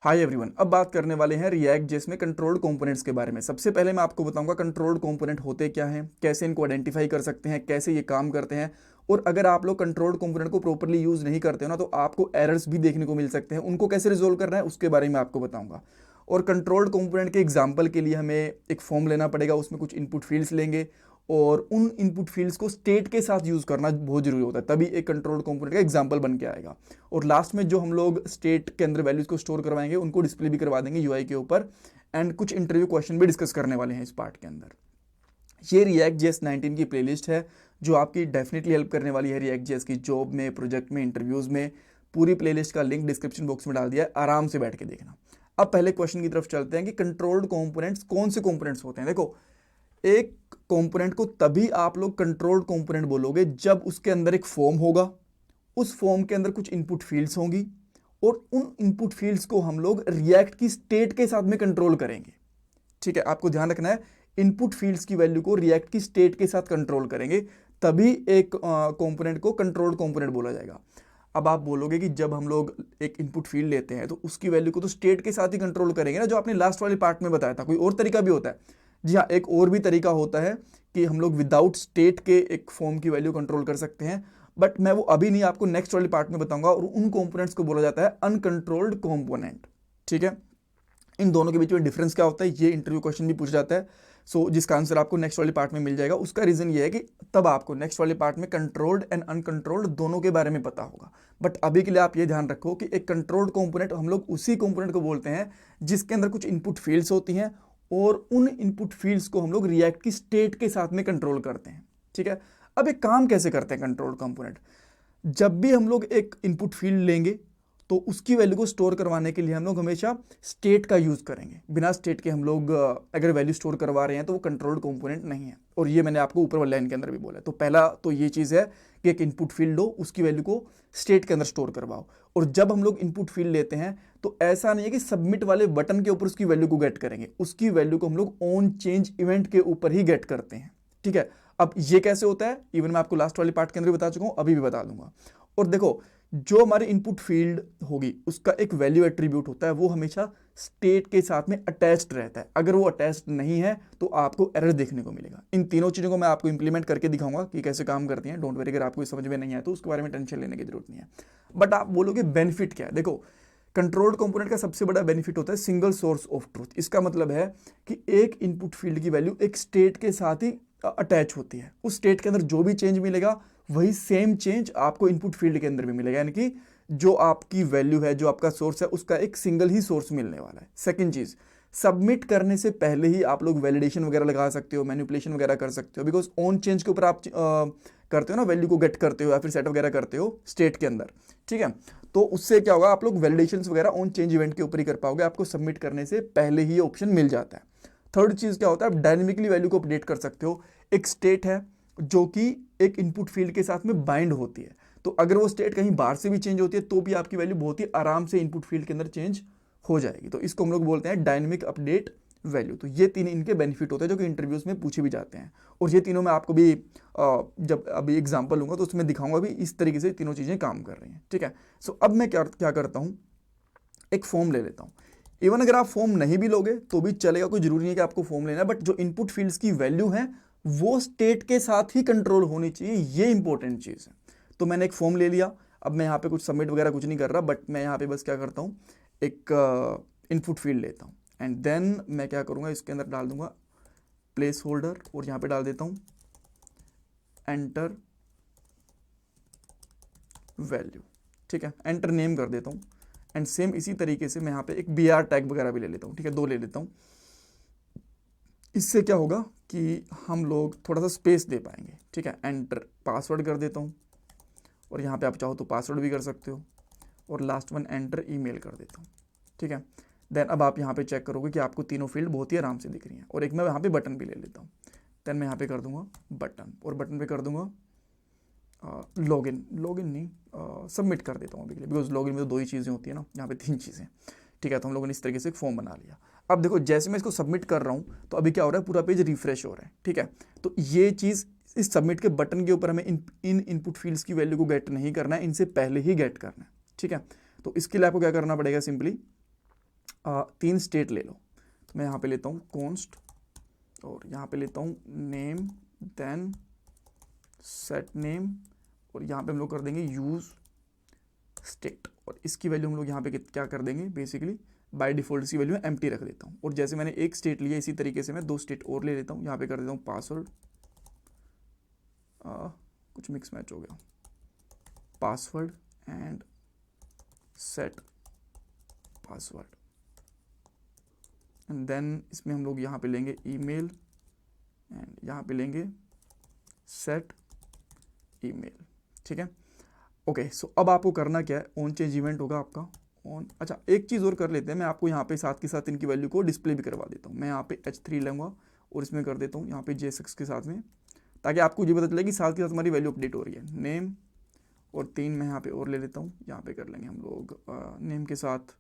Hi everyone, अब बात करने वाले हैं रिएक्ट जेएस में कंट्रोल्ड कंपोनेंट्स के बारे में। सबसे पहले मैं आपको बताऊंगा कंट्रोल्ड कंपोनेंट होते क्या हैं, कैसे इनको आइडेंटिफाई कर सकते हैं, कैसे ये काम करते हैं। और अगर आप लोग कंट्रोल्ड कंपोनेंट को प्रॉपर्ली यूज नहीं करते हो ना, तो आपको एरर्स भी देखने को मिल सकते हैं। उनको कैसे रिजोल्व करना है उसके बारे में आपको बताऊंगा। और कंट्रोल्ड कंपोनेंट के एग्जाम्पल के लिए हमें एक फॉर्म लेना पड़ेगा, उसमें कुछ इनपुट फील्ड्स लेंगे और उन इनपुट फील्ड्स को स्टेट के साथ यूज करना बहुत जरूरी होता है, तभी एक कंट्रोल्ड कंपोनेंट का एग्जांपल बन के आएगा। और लास्ट में जो हम लोग स्टेट के अंदर वैल्यूज को स्टोर करवाएंगे उनको डिस्प्ले भी करवा देंगे यूआई के ऊपर। एंड कुछ इंटरव्यू क्वेश्चन भी डिस्कस करने वाले हैं इस पार्ट के अंदर। ये रिएक्ट जेएस 19 की प्लेलिस्ट है जो आपकी डेफिनेटली हेल्प करने वाली है रिएक्ट जेएस की जॉब में, प्रोजेक्ट में, इंटरव्यूज में। पूरी प्लेलिस्ट का लिंक डिस्क्रिप्शन बॉक्स में डाल दिया है, आराम से बैठ के देखना। अब पहले क्वेश्चन की तरफ चलते हैं कि कंट्रोल्ड कंपोनेंट्स कौन से कंपोनेंट्स होते हैं। देखो, एक कंपोनेंट को तभी आप लोग कंट्रोल्ड कंपोनेंट बोलोगे जब उसके अंदर एक फॉर्म होगा, उस फॉर्म के अंदर कुछ इनपुट फील्ड्स होंगी और उन इनपुट फील्ड्स को हम लोग रिएक्ट की स्टेट के साथ में कंट्रोल करेंगे। ठीक है, आपको ध्यान रखना है, इनपुट फील्ड्स की वैल्यू को रिएक्ट की स्टेट के साथ कंट्रोल करेंगे, तभी एक कंपोनेंट को कंट्रोल्ड कंपोनेंट बोला जाएगा। अब आप बोलोगे कि जब हम लोग एक इनपुट फील्ड लेते हैं तो उसकी वैल्यू को तो स्टेट के साथ ही कंट्रोल करेंगे ना, जो आपने लास्ट वाले पार्ट में बताया था। कोई और तरीका भी होता है? जी हाँ, एक और भी तरीका होता है कि हम लोग विदाउट स्टेट के एक फॉर्म की वैल्यू कंट्रोल कर सकते हैं, बट मैं वो अभी नहीं, आपको नेक्स्ट वाले पार्ट में बताऊंगा। और उन कंपोनेंट्स को बोला जाता है अनकंट्रोल्ड कंपोनेंट। ठीक है, इन दोनों के बीच में डिफरेंस क्या होता है ये इंटरव्यू क्वेश्चन भी पूछ जाता है। सो जिसका आंसर आपको नेक्स्ट वाले पार्ट में मिल जाएगा। उसका रीजन ये है कि तब आपको नेक्स्ट वाले पार्ट में कंट्रोल्ड एंड अनकंट्रोल्ड दोनों के बारे में पता होगा। बट अभी के लिए आप ये ध्यान रखो कि एक कंट्रोल्ड कंपोनेंट हम लोग उसी कंपोनेंट को बोलते हैं जिसके अंदर कुछ इनपुट फील्ड्स होती हैं और उन इनपुट फील्ड्स को हम लोग रिएक्ट की स्टेट के साथ में कंट्रोल करते हैं। ठीक है, अब एक काम कैसे करते हैं कंट्रोल कंपोनेंट। जब भी हम लोग एक इनपुट फील्ड लेंगे तो उसकी वैल्यू को स्टोर करवाने के लिए हम लोग हमेशा स्टेट का यूज करेंगे। बिना स्टेट के हम लोग अगर वैल्यू स्टोर करवा रहे हैं तो वो कंट्रोल्ड कंपोनेंट नहीं है। और ये मैंने आपको ऊपर वाली लाइन के अंदर भी बोला है। तो पहला तो ये चीज़ है कि एक इनपुट फील्ड हो, उसकी वैल्यू को स्टेट के अंदर स्टोर करवाओ। और जब हम लोग इनपुट फील्ड लेते हैं तो ऐसा नहीं है कि सबमिट वाले बटन के ऊपर उसकी वैल्यू को गेट करेंगे, उसकी वैल्यू को हम लोग ऑन चेंज इवेंट के ऊपर ही गेट करते हैं। ठीक है, अब ये कैसे होता है इवन मैं आपको लास्ट वाले पार्ट के अंदर बता चुका हूं, अभी भी बता दूंगा। और देखो, जो हमारी इनपुट फील्ड होगी उसका एक वैल्यू एट्रीब्यूट होता है, वो हमेशा स्टेट के साथ में अटैच्ड रहता है। अगर वो अटैच्ड नहीं है तो आपको एरर देखने को मिलेगा। इन तीनों चीज़ों को मैं आपको इंप्लीमेंट करके दिखाऊंगा कि कैसे काम करती हैं। डोंट वरी, अगर आपको समझ में नहीं आया तो उसके बारे में टेंशन लेने की जरूरत नहीं है। बट आप बोलोगे बेनिफिट क्या है। देखो, कंट्रोल्ड कंपोनेंट का सबसे बड़ा बेनिफिट होता है सिंगल सोर्स ऑफ ट्रूथ। इसका मतलब है कि एक इनपुट फील्ड की वैल्यू एक स्टेट के साथ ही अटैच होती है। उस स्टेट के अंदर जो भी चेंज मिलेगा वही सेम चेंज आपको इनपुट फील्ड के अंदर भी मिलेगा, यानी कि जो आपकी वैल्यू है, जो आपका सोर्स है, उसका एक सिंगल ही सोर्स मिलने वाला है। सेकंड चीज, सबमिट करने से पहले ही आप लोग वैलिडेशन वगैरह लगा सकते हो, मैनिपुलेशन वगैरह कर सकते हो। बिकॉज ऑन चेंज के ऊपर आप करते हो ना, वैल्यू को गेट करते हो या फिर सेट वगैरह करते हो स्टेट के अंदर। ठीक है, तो उससे क्या होगा, आप लोग वैलिडेशंस वगैरह ऑन चेंज इवेंट के ऊपर ही कर पाओगे, आपको सबमिट करने से पहले ही ऑप्शन मिल जाता है। थर्ड चीज क्या होता है, आप डायनेमिकली वैल्यू को अपडेट कर सकते हो। एक स्टेट है जो कि एक इनपुट फील्ड के साथ में बाइंड होती है, तो अगर वो स्टेट कहीं बाहर से भी चेंज होती है तो भी आपकी वैल्यू बहुत ही आराम से इनपुट फील्ड के अंदर चेंज हो जाएगी। तो इसको हम लोग बोलते हैं डायनेमिक अपडेट वैल्यू। तो ये तीन इनके बेनिफिट होते हैं जो कि इंटरव्यूज में पूछे भी जाते हैं। और ये तीनों मैं आपको भी जब अभी एग्जांपल लूंगा तो उसमें दिखाऊंगा भी इस तरीके से तीनों चीजें काम कर रही हैं। ठीक है, सो अब मैं क्या करता हूँ, एक फॉर्म ले लेता हूँ। इवन अगर आप फॉर्म नहीं भी लोगे तो भी चलेगा, कोई जरूरी नहीं है कि आपको फॉर्म लेना है, बट जो इनपुट फील्ड्स की वैल्यू है वो स्टेट के साथ ही कंट्रोल होनी चाहिए, ये इंपॉर्टेंट चीज है। तो मैंने एक फॉर्म ले लिया। अब मैं यहाँ पे कुछ सबमिट वगैरह कुछ नहीं कर रहा, बट मैं यहाँ पे बस क्या करता हूँ, एक इनपुट फील्ड लेता हूँ एंड देन मैं क्या करूँगा, इसके अंदर डाल दूंगा प्लेस होल्डर और यहाँ पे डाल देता हूँ एंटर वैल्यू। ठीक है, एंटर नेम कर देता हूँ एंड सेम इसी तरीके से मैं यहाँ पे एक BR टैग वगैरह भी ले लेता हूँ। ठीक है, 2 ले लेता हूँ। इससे क्या होगा कि हम लोग थोड़ा सा स्पेस दे पाएंगे। ठीक है, एंटर पासवर्ड कर देता हूँ और यहाँ पे आप चाहो तो पासवर्ड भी कर सकते हो और लास्ट वन एंटर ईमेल कर देता हूँ। ठीक है, देन अब आप यहाँ पे चेक करोगे कि आपको तीनों फील्ड बहुत ही आराम से दिख रही हैं। और एक मैं यहाँ पे बटन भी ले लेता हूँ। देन मैं यहाँ पे कर दूंगा बटन और बटन पे कर दूंगा लॉगिन नहीं सबमिट कर देता हूँ अभी के लिए, बिकॉज लॉगिन में तो 2 ही चीज़ें होती है ना, यहाँ पे 3 चीज़ें। ठीक है, तो हम लोगों ने इस तरीके से एक फॉर्म बना लिया। अब देखो, जैसे मैं इसको सबमिट कर रहा हूँ तो अभी क्या हो रहा है, पूरा पेज रिफ्रेश हो रहा है। ठीक है, तो ये चीज़ इस सबमिट के बटन के ऊपर हमें इन इनपुट फील्ड्स की वैल्यू को गेट नहीं करना है, इनसे पहले ही गेट करना है। ठीक है, तो इसके लिए आपको क्या करना पड़ेगा, सिंपली तीन स्टेट ले लो। तो मैं यहाँ पे लेता हूँ कॉन्स्ट और यहाँ पे लेता हूँ नेम, देन सेट नेम और यहाँ पे हम लोग कर देंगे यूज़ स्टेट और इसकी वैल्यू हम लोग यहाँ पे क्या कर देंगे, बेसिकली बाय डिफॉल्ट इसकी वैल्यू एम्प्टी रख देता हूँ। और जैसे मैंने एक स्टेट लिया इसी तरीके से मैं दो स्टेट और ले लेता हूँ। यहाँ पे कर देता हूँ पासवर्ड, कुछ मिक्स मैच हो गया, password and set password and then इसमें हम लोग यहाँ पे लेंगे ईमेल एंड यहाँ पे लेंगे सेट ईमेल। ठीक है, ओके। सो अब आपको करना क्या है, ऑन चेंज इवेंट होगा आपका ऑन। अच्छा, एक चीज़ और कर लेते हैं, मैं आपको यहाँ पे साथ के साथ इनकी वैल्यू को डिस्प्ले भी करवा देता हूँ। मैं यहाँ पे H3 लूँगा और इसमें कर देता हूँ यहाँ पे JSX के साथ में, ताकि आपको ये पता चले कि साथ के साथ हमारी वैल्यू अपडेट हो रही है। नेम और 3 मैं यहाँ पे और ले लेता हूँ, यहाँ पे कर लेंगे हम लोग नेम के साथ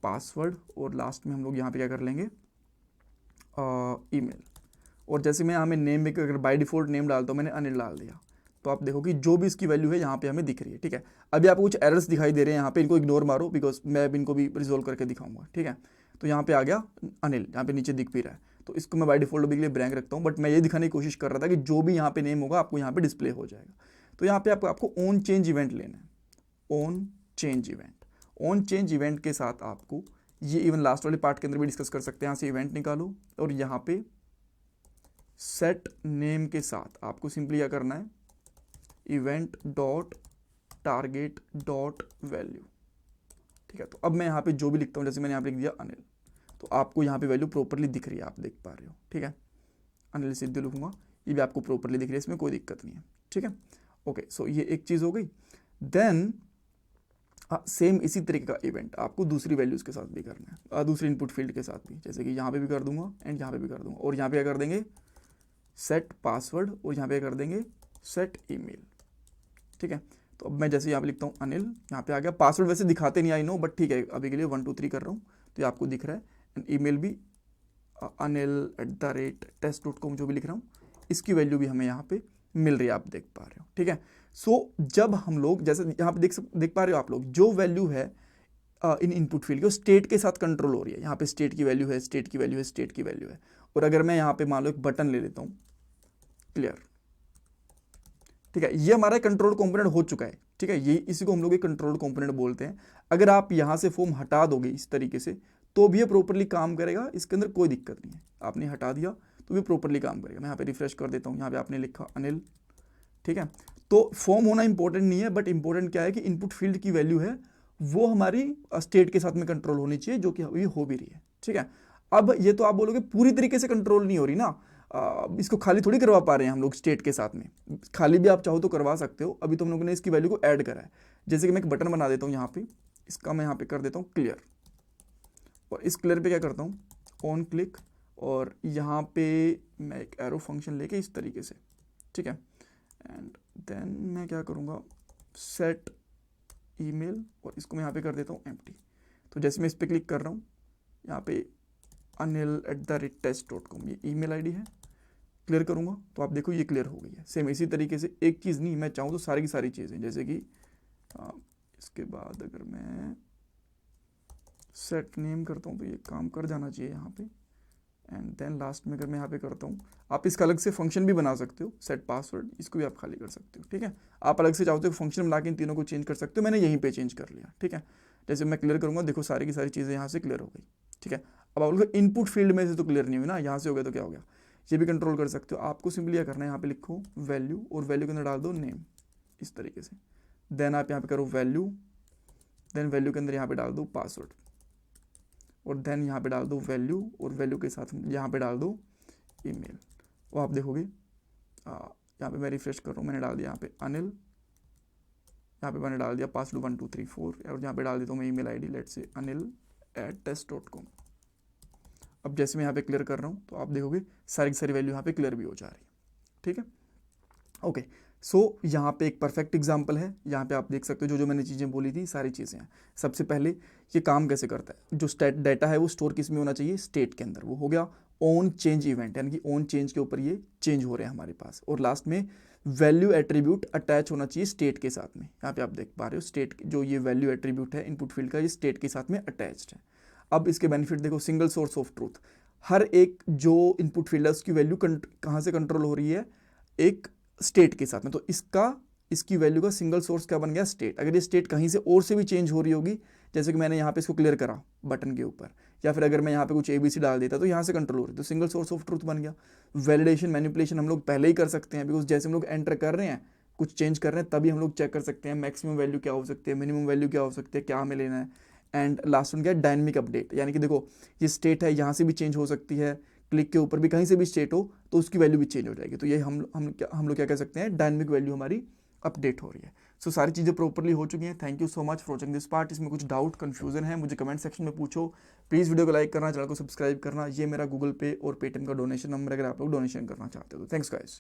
पासवर्ड और लास्ट में हम लोग यहाँ पे क्या कर लेंगे ईमेल। और जैसे मैं यहाँ में नेम में अगर बाय डिफॉल्ट नेम डालता हूँ, मैंने अनिल डाल दिया, तो आप देखो कि जो भी इसकी वैल्यू है यहाँ पे हमें दिख रही है। ठीक है, अभी आपको कुछ एरर्स दिखाई दे रहे हैं यहाँ पे, इनको इग्नोर मारो बिकॉज मैं अब इनको भी रिजोल्व करके दिखाऊंगा। ठीक है, तो यहाँ पे आ गया अनिल, यहाँ पे नीचे दिख भी रहा है, तो इसको मैं बाय डिफॉल्ट के लिए ब्लैंक रखता हूँ। बट मैं ये दिखाने की कोशिश कर रहा था कि जो भी यहाँ पे नेम होगा आपको यहाँ पे डिस्प्ले हो जाएगा। तो यहाँ पे आपको ऑन चेंज इवेंट लेना है, on change event. On change event के साथ आपको ये इवन लास्ट वाले पार्ट के अंदर भी डिस्कस कर सकते हैं। यहाँ से इवेंट निकालो और यहाँ पे सेट नेम के साथ आपको सिंपली क्या करना है, event dot target dot value. ठीक है, तो अब मैं यहाँ पे जो भी लिखता हूँ, जैसे मैंने यहाँ पे लिख दिया अनिल, तो आपको यहाँ पे वैल्यू प्रॉपरली दिख रही है, आप देख पा रहे हो। ठीक है, अनिल सिद्धू लिखूंगा, ये भी आपको प्रॉपरली दिख रही है, इसमें कोई दिक्कत नहीं है। ठीक है, ओके। सो ये एक चीज़ हो गई। देन सेम इसी तरीके का इवेंट आपको दूसरी वैल्यूज के साथ भी करना है, दूसरी इनपुट फील्ड के साथ भी, जैसे कि यहाँ पे भी कर दूंगा एंड यहाँ पे भी कर दूंगा। और यहाँ पे क्या कर देंगे सेट पासवर्ड और यहाँ पे कर देंगे सेट ईमेल। ठीक है, तो अब मैं जैसे यहाँ पे लिखता हूँ अनिल, यहाँ पे आ गया। पासवर्ड वैसे दिखाते नहीं, आई नो, बट ठीक है अभी के लिए 1 2 3 कर रहा हूँ, तो ये आपको दिख रहा है। एंड ईमेल भी anil@test.com जो भी लिख रहा हूँ, इसकी वैल्यू भी हमें यहाँ पे मिल रही है, आप देख पा रहे हो। ठीक है, सो जब हम लोग जैसे यहाँ पे देख पा रहे हो आप लोग, जो वैल्यू है इन इनपुट फील्ड की स्टेट के साथ कंट्रोल हो रही है। यहाँ पे स्टेट की वैल्यू है, स्टेट की वैल्यू है, स्टेट की वैल्यू है। और अगर मैं यहाँ पे मान लो एक बटन ले लेता हूँ क्लियर, ठीक है, ये हमारा कंट्रोल कंपोनेंट हो चुका है। ठीक है, ये इसी को हम लोग एक कंट्रोल कंपोनेंट बोलते हैं। अगर आप यहाँ से फॉर्म हटा दोगे इस तरीके से, तो भी ये प्रॉपरली काम करेगा, इसके अंदर कोई दिक्कत नहीं है। आपने हटा दिया तो भी प्रॉपरली काम करेगा। मैं यहाँ पे रिफ्रेश कर देता हूँ, यहाँ पे आपने लिखा अनिल। ठीक है, तो फॉर्म होना इंपॉर्टेंट नहीं है, बट इंपॉर्टेंट क्या है कि इनपुट फील्ड की वैल्यू है वो हमारी स्टेट के साथ में कंट्रोल होनी चाहिए, जो कि अभी हो भी रही है। ठीक है, अब ये तो आप बोलोगे पूरी तरीके से कंट्रोल नहीं हो रही ना, इसको खाली थोड़ी करवा पा रहे हैं हम लोग स्टेट के साथ में, खाली भी आप चाहो तो करवा सकते हो। अभी तो हम लोगों ने इसकी वैल्यू को ऐड करा है। जैसे कि मैं एक बटन बना देता हूँ यहाँ पे, इसका मैं यहाँ पे कर देता हूँ क्लियर, और इस क्लियर पे क्या करता हूँ ऑन क्लिक, और यहाँ पे मैं एक एरो फंक्शन लेके इस तरीके से। ठीक है, एंड देन मैं क्या करूँगा सेट ईमेल, और इसको मैं यहाँ पे कर देता हूँ एम्प्टी। तो जैसे मैं इस पर क्लिक कर रहा हूँ, यहाँ पे anil@test.com ये ईमेल आईडी है, क्लियर करूँगा तो आप देखो ये क्लियर हो गई है। सेम इसी तरीके से एक चीज़ नहीं, मैं चाहूँ तो सारी की सारी चीज़ें, जैसे कि इसके बाद अगर मैं सेट नेम करता हूँ तो ये काम कर जाना चाहिए यहाँ पे। एंड देन लास्ट में अगर मैं यहाँ पे करता हूँ, आप इसका अलग से फंक्शन भी बना सकते हो, सेट पासवर्ड, इसको भी आप खाली कर सकते हो। ठीक है, आप अलग से चाहते हो फंक्शन बना के इन तीनों को चेंज कर सकते हो, मैंने यहीं पे चेंज कर लिया। ठीक है, जैसे मैं क्लियर करूँगा, देखो सारी की सारी चीज़ें यहाँ से क्लियर हो गई। ठीक है, अब आप लोग इनपुट फील्ड में से तो क्लियर नहीं हुई ना, यहाँ से हो गया तो क्या हो गया, ये भी कंट्रोल कर सकते हो। आपको सिंपली क्या करना है, यहाँ पे लिखो वैल्यू, और वैल्यू के अंदर डाल दो नेम इस तरीके से। देन आप यहाँ पे करो वैल्यू, देन वैल्यू के अंदर यहाँ पे डाल दो पासवर्ड, और देन यहाँ पे डाल दो वैल्यू, और वैल्यू के साथ यहाँ पे डाल दो ईमेल। वो आप देखोगे यहाँ पे मैं रिफ्रेश कर रहा हूँ, मैंने डाल दिया यहाँ पे अनिल, यहाँ पे मैंने डाल दिया पासवर्ड 1 2 3 4, और यहाँ पे डाल देता हूँ मैं ईमेल आईडी, लेट से anil@test.com। अब जैसे मैं यहाँ पे क्लियर कर रहा हूँ तो आप देखोगे सारी की सारी वैल्यू यहाँ पे क्लियर भी हो जा रही है। ठीक है, ओके। सो यहाँ पे एक परफेक्ट एग्जांपल है, यहाँ पे आप देख सकते हो जो मैंने चीज़ें बोली थी सारी चीज़ें हैं। सबसे पहले ये काम कैसे करता है, जो स्टेट डाटा है वो स्टोर किस में होना चाहिए, स्टेट के अंदर। वो हो गया ऑन चेंज इवेंट, यानी कि ऑन चेंज के ऊपर ये चेंज हो रहे हैं हमारे पास। और लास्ट में वैल्यू एट्रीब्यूट अटैच होना चाहिए स्टेट के साथ में। यहाँ पे आप देख पा रहे हो स्टेट जो ये वैल्यू एट्रीब्यूट है इनपुट फील्ड का, ये स्टेट के साथ में अटैच्ड है। अब इसके बेनिफिट देखो, सिंगल सोर्स ऑफ ट्रूथ, हर एक जो इनपुट फील्ड है उसकी वैल्यू कहाँ से कंट्रोल हो रही है, एक स्टेट के साथ में। तो इसकी वैल्यू का सिंगल सोर्स क्या बन गया, स्टेट। अगर ये स्टेट कहीं से और से भी चेंज हो रही होगी, जैसे कि मैंने यहाँ पे इसको क्लियर करा बटन के ऊपर, या फिर अगर मैं यहाँ पे कुछ ABC डाल देता तो यहाँ से कंट्रोल हो रही, तो सिंगल सोर्स ऑफ ट्रूथ बन गया। वैलिडेशन मैनिपुलेशन हम लोग पहले ही कर सकते हैं, बिकॉज जैसे हम लोग एंटर कर रहे हैं, कुछ चेंज कर रहे हैं, तभी हम लोग चेक कर सकते हैं मैक्सिमम वैल्यू क्या हो सकती है, मिनिमम वैल्यू क्या हो सकती है, क्या हमें लेना है। एंड लास्ट वन क्या है, डायनेमिक अपडेट, यानी कि देखो ये स्टेट है, यहाँ से भी चेंज हो सकती है, क्लिक के ऊपर भी कहीं से भी स्टेट हो तो उसकी वैल्यू भी चेंज हो जाएगी। तो ये हम लोग क्या कह सकते हैं, डायनेमिक वैल्यू हमारी अपडेट हो रही है। सो सारी चीज़ें प्रॉपरली हो चुकी हैं। Thank you so much for watching this part. इसमें कुछ डाउट कन्फ्यूजन है मुझे कमेंट सेक्शन में पूछो। प्लीज़ वीडियो को लाइक करना, चैनल को सब्सक्राइब करना। ये मेरा गूगल पे और पेटीएम का डोनेशन नंबर, अगर आप लोग डोनेशन करना चाहते हो तो। Thanks guys.